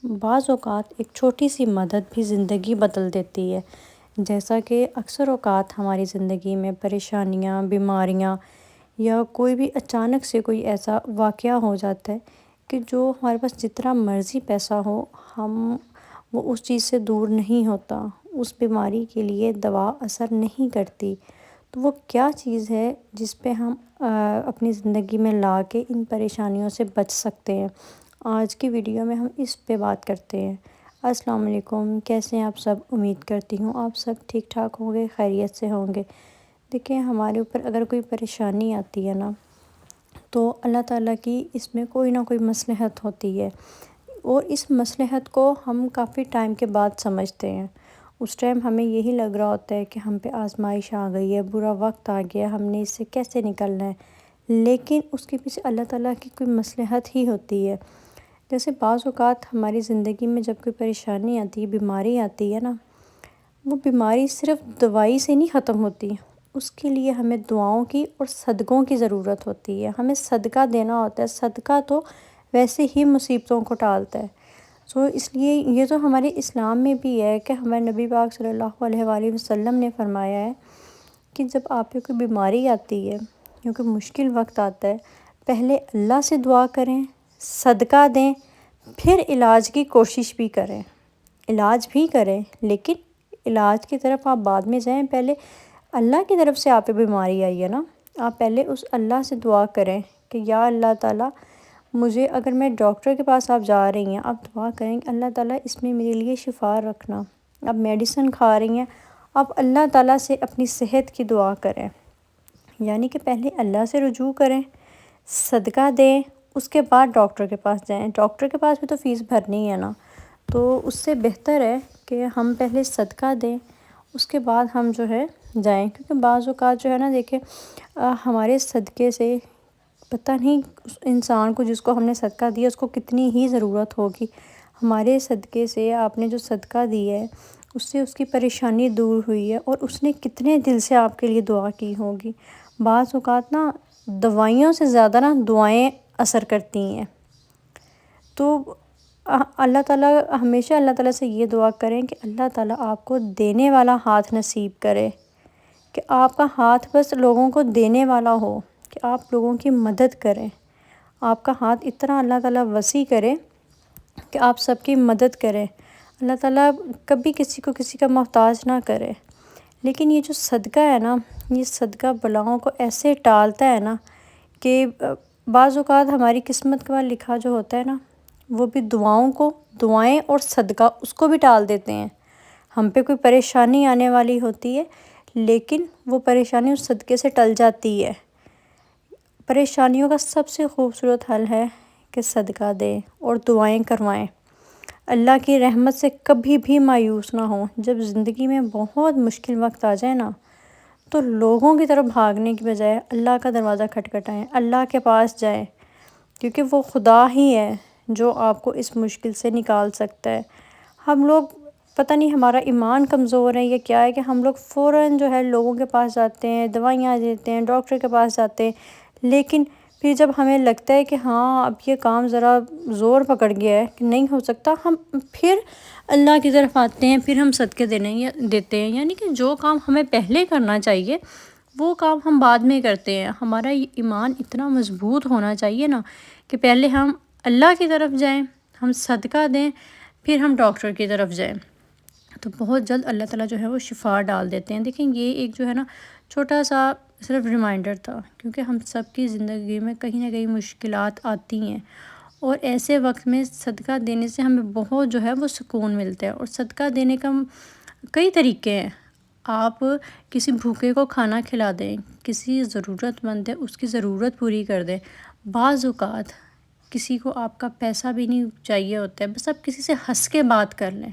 بعض اوقات ایک چھوٹی سی مدد بھی زندگی بدل دیتی ہے، جیسا کہ اکثر اوقات ہماری زندگی میں پریشانیاں، بیماریاں یا کوئی بھی اچانک سے کوئی ایسا واقعہ ہو جاتا ہے کہ جو ہمارے پاس جتنا مرضی پیسہ ہو وہ اس چیز سے دور نہیں ہوتا، اس بیماری کے لیے دوا اثر نہیں کرتی۔ تو وہ کیا چیز ہے جس پہ ہم اپنی زندگی میں لا کے ان پریشانیوں سے بچ سکتے ہیں؟ آج کی ویڈیو میں ہم اس پہ بات کرتے ہیں۔ السلام علیکم، کیسے ہیں آپ سب؟ امید کرتی ہوں آپ سب ٹھیک ٹھاک ہوں گے، خیریت سے ہوں گے۔ دیکھیں، ہمارے اوپر اگر کوئی پریشانی آتی ہے نا، تو اللہ تعالیٰ کی اس میں کوئی نہ کوئی مصلحت ہوتی ہے، اور اس مصلحت کو ہم کافی ٹائم کے بعد سمجھتے ہیں۔ اس ٹائم ہمیں یہی لگ رہا ہوتا ہے کہ ہم پہ آزمائش آ گئی ہے، برا وقت آ گیا، ہم نے اس سے کیسے نکلنا ہے، لیکن اس کے پیچھے اللہ تعالیٰ کی کوئی مصلحت ہی ہوتی ہے۔ جیسے بعض اوقات ہماری زندگی میں جب کوئی پریشانی آتی ہے، بیماری آتی ہے نا، وہ بیماری صرف دوائی سے نہیں ختم ہوتی، اس کے لیے ہمیں دعاؤں کی اور صدقوں کی ضرورت ہوتی ہے۔ ہمیں صدقہ دینا ہوتا ہے، صدقہ تو ویسے ہی مصیبتوں کو ٹالتا ہے۔ اس لیے یہ تو ہمارے اسلام میں بھی ہے کہ ہمارے نبی پاک صلی اللہ علیہ وآلہ وسلم نے فرمایا ہے کہ جب آپ پہ کوئی بیماری آتی ہے یا کوئی مشکل وقت آتا ہے، پہلے اللہ سے دعا کریں، صدقہ دیں، پھر علاج کی کوشش بھی کریں۔ علاج بھی کریں، لیکن علاج کی طرف آپ بعد میں جائیں، پہلے اللہ کی طرف سے آپ پہ بیماری آئی ہے نا، آپ پہلے اس اللہ سے دعا کریں کہ یا اللہ تعالیٰ مجھے، اگر میں ڈاکٹر کے پاس آپ جا رہی ہیں، آپ دعا کریں کہ اللہ تعالیٰ اس میں میرے لیے شفا رکھنا۔ آپ میڈیسن کھا رہی ہیں، آپ اللہ تعالیٰ سے اپنی صحت کی دعا کریں، یعنی کہ پہلے اللہ سے رجوع کریں، صدقہ دیں، اس کے بعد ڈاکٹر کے پاس جائیں۔ ڈاکٹر کے پاس بھی تو فیس بھرنی ہے نا، تو اس سے بہتر ہے کہ ہم پہلے صدقہ دیں، اس کے بعد ہم جو ہے جائیں، کیونکہ بعض اوقات جو ہے نا، دیکھیں ہمارے صدقے سے پتہ نہیں اس انسان کو جس کو ہم نے صدقہ دیا اس کو کتنی ہی ضرورت ہوگی۔ ہمارے صدقے سے، آپ نے جو صدقہ دیا ہے اس سے اس کی پریشانی دور ہوئی ہے، اور اس نے کتنے دل سے آپ کے لیے دعا کی ہوگی۔ بعض اوقات نا دوائیوں سے زیادہ نا دعائیں اثر کرتی ہیں۔ تو اللہ تعالیٰ، ہمیشہ اللہ تعالیٰ سے یہ دعا کریں کہ اللہ تعالیٰ آپ کو دینے والا ہاتھ نصیب کرے، کہ آپ کا ہاتھ بس لوگوں کو دینے والا ہو، کہ آپ لوگوں کی مدد کریں۔ آپ کا ہاتھ اتنا اللہ تعالیٰ وسیع کرے کہ آپ سب کی مدد کریں۔ اللہ تعالیٰ کبھی کسی کو کسی کا محتاج نہ کرے۔ لیکن یہ جو صدقہ ہے نا، یہ صدقہ بلاؤں کو ایسے ٹالتا ہے نا کہ بعض اوقات ہماری قسمت کا لکھا جو ہوتا ہے نا، وہ بھی دعائیں اور صدقہ اس کو بھی ٹال دیتے ہیں۔ ہم پہ کوئی پریشانی آنے والی ہوتی ہے، لیکن وہ پریشانی اس صدقے سے ٹل جاتی ہے۔ پریشانیوں کا سب سے خوبصورت حل ہے کہ صدقہ دیں اور دعائیں کروائیں۔ اللہ کی رحمت سے کبھی بھی مایوس نہ ہوں۔ جب زندگی میں بہت مشکل وقت آ جائے نا، تو لوگوں کی طرف بھاگنے کی بجائے اللہ کا دروازہ کھٹکھٹائیں، اللہ کے پاس جائیں، کیونکہ وہ خدا ہی ہے جو آپ کو اس مشکل سے نکال سکتا ہے۔ ہم لوگ پتہ نہیں ہمارا ایمان کمزور ہے یا کیا ہے، کہ ہم لوگ فوراً جو ہے لوگوں کے پاس جاتے ہیں، دوائیاں دیتے ہیں، ڈاکٹر کے پاس جاتے ہیں، لیکن پھر جب ہمیں لگتا ہے کہ ہاں اب یہ کام ذرا زور پکڑ گیا ہے کہ نہیں ہو سکتا، ہم پھر اللہ کی طرف آتے ہیں، پھر ہم صدقے دیتے ہیں۔ یعنی کہ جو کام ہمیں پہلے کرنا چاہیے وہ کام ہم بعد میں کرتے ہیں۔ ہمارا ایمان اتنا مضبوط ہونا چاہیے نا کہ پہلے ہم اللہ کی طرف جائیں، ہم صدقہ دیں، پھر ہم ڈاکٹر کی طرف جائیں، تو بہت جلد اللہ تعالیٰ جو ہے وہ شفا ڈال دیتے ہیں۔ دیکھیں، یہ ایک جو ہے نا چھوٹا سا صرف ریمائنڈر تھا، کیونکہ ہم سب کی زندگی میں کہیں نہ کہیں مشکلات آتی ہیں، اور ایسے وقت میں صدقہ دینے سے ہمیں بہت جو ہے وہ سکون ملتا ہے۔ اور صدقہ دینے کا کئی طریقے ہیں۔ آپ کسی بھوکے کو کھانا کھلا دیں، کسی ضرورت مند ہے اس کی ضرورت پوری کر دیں۔ بعض اوقات کسی کو آپ کا پیسہ بھی نہیں چاہیے ہوتا ہے، بس آپ کسی سے ہنس کے بات کر لیں،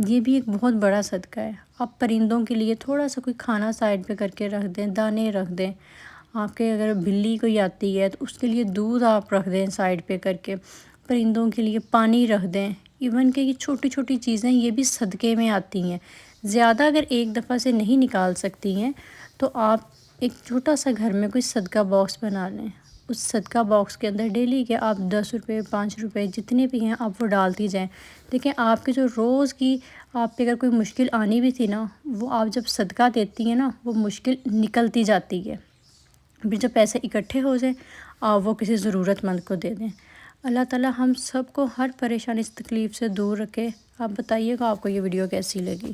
یہ بھی ایک بہت بڑا صدقہ ہے۔ آپ پرندوں کے لیے تھوڑا سا کوئی کھانا سائڈ پہ کر کے رکھ دیں، دانے رکھ دیں۔ آپ کے اگر بلی کوئی آتی ہے تو اس کے لیے دودھ آپ رکھ دیں سائڈ پہ کر کے، پرندوں کے لیے پانی رکھ دیں۔ ایون کہ یہ چھوٹی چھوٹی چیزیں یہ بھی صدقے میں آتی ہیں۔ زیادہ اگر ایک دفعہ سے نہیں نکال سکتی ہیں تو آپ ایک چھوٹا سا گھر میں کوئی صدقہ باکس بنا لیں، اس صدقہ باکس کے اندر ڈیلی کے آپ 10 روپے 5 روپے جتنے بھی ہیں آپ وہ ڈالتی جائیں. دیکھیں آپ کے جو روز کی آپ پہ اگر کوئی مشکل آنی بھی تھی نا، وہ آپ جب صدقہ دیتی ہیں نا وہ مشکل نکلتی جاتی ہے. پھر جب پیسے اکٹھے ہو جائیں آپ وہ کسی ضرورت مند کو دے دیں. اللہ تعالیٰ ہم سب کو ہر پریشانی تکلیف سے دور رکھے. آپ بتائیے گا آپ کو یہ ویڈیو کیسی لگی؟